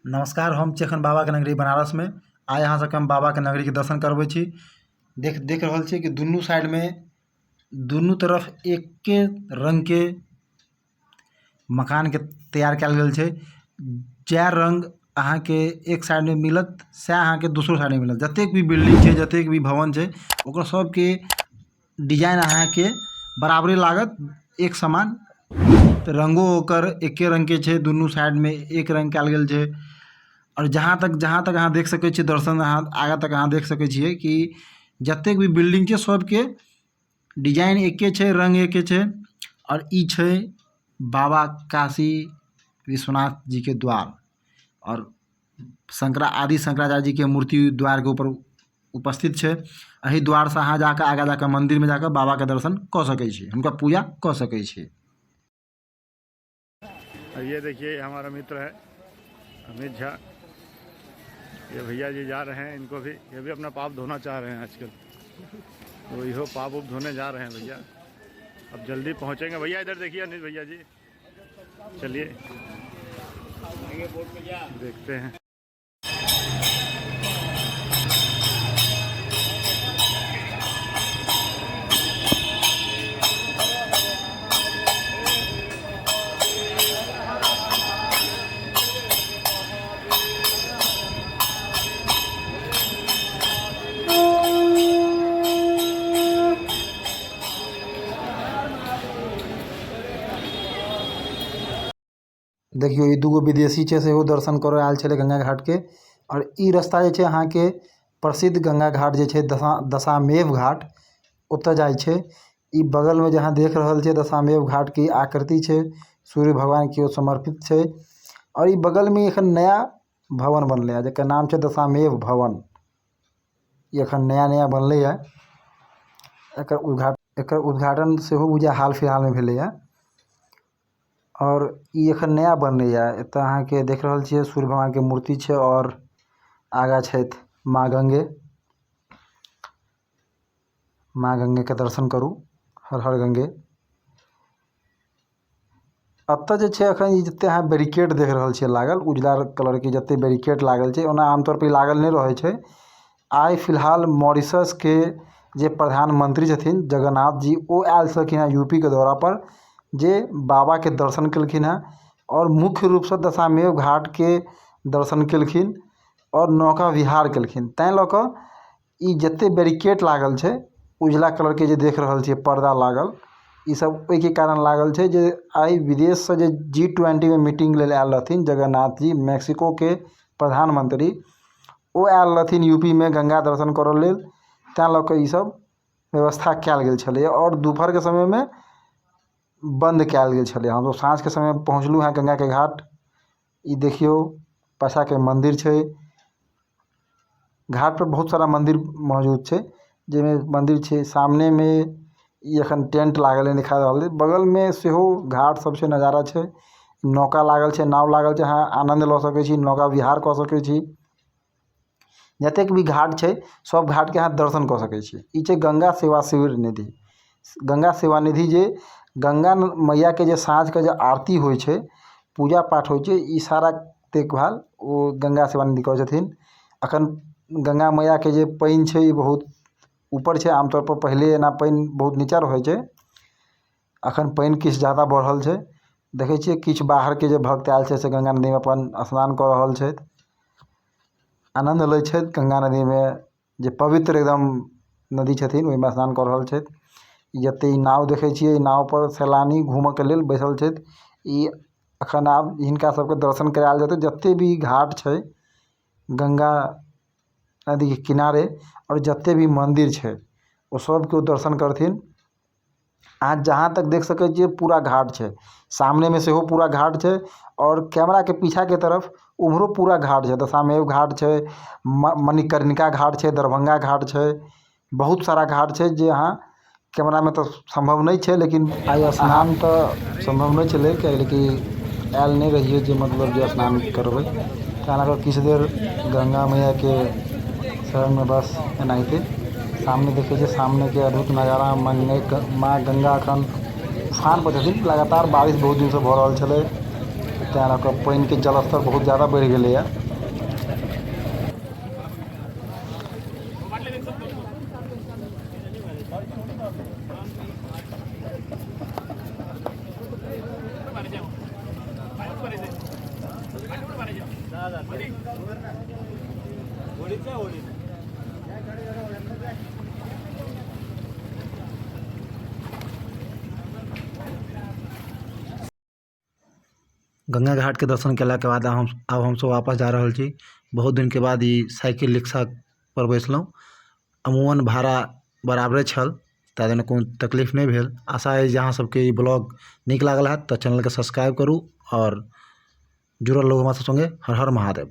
नमस्कार। हम छी एखन बाबा के नगरी बनारस में। आइ अहाँ सबके हम बाबा के नगरी के दर्शन करबै छी। देख रहल छी कि दुनू साइड में दुनू तरफ एके रंग के मकान के तैयार कयल गेल छै। जे रंग अहाँ के एक साइड में मिलत से अहाँ के दोसरो साइड में मिलत। जतेक भी बिल्डिंग छै, जतेक भी भवन छै, ओकर सब के डिजाइन अहाँ के बराबरे लागत, एक समान। रंगो ओकर एके रंग के छै, दुनू साइड में एक रंग कयल गेल छै। और जहाँ तक अहाँ देख सकै छी, दर्शन अहाँ आगा तक अहाँ देख सकै छियै कि जतेक भी बिल्डिंग छै सब के डिजाइन एके छै, रंग एके छै। और ई छै बाबा काशी विश्वनाथ जी के द्वार। और आदि शंकराचार्य जी के मूर्ति द्वार के ऊपर उपस्थित छै। एही द्वार से अहाँ जाकर आगा जाकर मंदिर में जाकर बाबा के दर्शन कऽ सकै छी, हुनका पूजा कऽ सकै छी। ये देखिए हमारा मित्र है अमित झा। ये भैया जी जा रहे हैं, इनको भी ये भी अपना पाप धोना चाह रहे हैं आजकल, तो इहो पाप उप धोने जा रहे हैं भैया। अब जल्दी पहुंचेंगे भैया। इधर देखिए अनिल भैया जी, चलिए देखते हैं। देखियो ई दूगो विदेशी छै, सेहो दर्शन करे आयल छले गंगा घाट के। और ई रास्ता जे छै अहाँ के प्रसिद्ध गंगा घाट जे छै दशामेव घाट, ओतऽ जाय छै। ई बगल में जहाँ देख रहल छै दशामेव घाट की आकृति छै, सूर्य भगवान की ओर समर्पित छै। और ई बगल में एखन नया भवन बनले है जेकर नाम छै दशामेव भवन। ई एखन नया बनले है। एकर उद्घाटन सेहो बुझा हाल फिलहाल में भेले है। और ई एखन नया बनले है। एतऽ अहाँ के देख रहल छियै सूर्य भगवान के मूर्ति छै और आगा छैथ माँ गंगे। माँ गंगे के दर्शन करू, हर हर गंगे। अतः जे छै अखन ई जते अहाँ बैरिकेड देख रहल छियै लागल, उजला कलर के जते बैरिकेड लागल छै, ओना आमतौर पर लागल नहीं रहे छै। आइ फिलहाल मॉरिशस के जे प्रधानमंत्री छथिन जगन्नाथ जी, ओ आयल छलखिन हैं यूपी के दौरा पर, जे बाबा के दर्शन केलखिन हैं। और मुख्य रूप से दशामेव घाट के दर्शन केलखिन और नौका विहार केलखिन। तैं लऽ कऽ ई जते बैरिकेड लागल छै, उजला कलर के जे देख रहल छियै पर्दा लागल, ई सब ओई के कारण लागल छै जे आई विदेश से जे G20 में मीटिंग लेल आयल रहथिन जगन्नाथ जी, मैक्सिको के प्रधानमंत्री, ओ आयल रहथिन यूपी में गंगा दर्शन करऽ लेल। तैं लऽ कऽ ई सब व्यवस्था कयल गेल छलै। और दोपहर के समय में बंद कयल गेल छलै। हम लोग साँझ के समय पहुँचलू हैं गंगा के घाट। ई देखियो पाछा के मंदिर छै। घाट पर बहुत सारा मंदिर मौजूद छै, जेमे मंदिर छै सामने में। ई एखन टेंट लागल दिखा रहल छै। बगल में सेहो घाट सब छै, नजारा छै, नौका लागल छै, नाव लागल छै, अहाँ आनंद लऽ सकै छी, नौका विहार कऽ सकै छी। जतेक भी घाट छै सब घाट के अहाँ दर्शन कऽ सकै छी। ई छै गंगा सेवा शिविर निधि। गंगा सेवा निधि जे गंगा मैया के जे साँझ के जे आरती होइ छै, पूजा पाठ होइ छै, ई सारा देखभाल ओ गंगा सेवा निधि करै छथिन। अखन गंगा मैया के जे पानि छै ई बहुत ऊपर छै। आमतौर पर पहले एना पानि बहुत नीचा रहै छै, अखन पानि किछु ज़्यादा बढ़ल छै। देखै छियै किछु बाहर के जे भक्त आयल छै से गंगा नदी में अपन स्नान कऽ रहल छथि, आनंद लै छथि गंगा नदी में, जे पवित्र एकदम नदी छथिन, ओहिमे स्नान कऽ रहल छथि। जते ई नाव देखै छियै, ई नाव पर सैलानी घूमऽ के लेल बैसल छथि। ई अखन आब हिनका सबके दर्शन करायल जेतै। जते भी घाट छै गंगा नदी के किनारे और जते भी मंदिर छै, वो सब के दर्शन करथिन। अहाँ जहाँ तक देख सकै छियै पूरा घाट छै, सामने में सेहो पूरा घाट छै। और कैमरा के पीछा के तरफ उम्हरो पूरा घाट छै। दशामेव घाट छै, मणिकर्णिका घाट छै, दरभंगा घाट छै, बहुत सारा घाट छै जे अहाँ कैमरा में तो संभव नहीं है। लेकिन आई स्नान तो संभव नहीं छलै, कियाकि आयल नहीं रहिए जे मतलब जे स्नान करबै। तैं किछु देर गंगा मैया के शरण में बस एनाहिते सामने देखे छियै, सामने के अद्भुत नज़ारा। माँ गंगा अखन उफान पर छथिन। लगातार बारिश बहुत दिन से भऽ रहल छलै, तैं लऽ कऽ पानि के जलस्तर बहुत ज़्यादा बढ़ि गेलै है। गंगा घाट के दर्शन केला के बाद अब हम सब वापस जा रहल छी। बहुत दिन के बाद ई साइकिल रिक्शा पर बैसलहुँ। अमूमन भाड़ा बराबरे छल, ताहि दुआरे कोनो तकलीफ नहीं भेल। आशा है जे अहाँ सबके ई ब्लॉग नीक लागल हैत तऽ चैनल के सब्सक्राइब करू और जुड़ल रहू हमरा सब संगे। हर हर महादेव।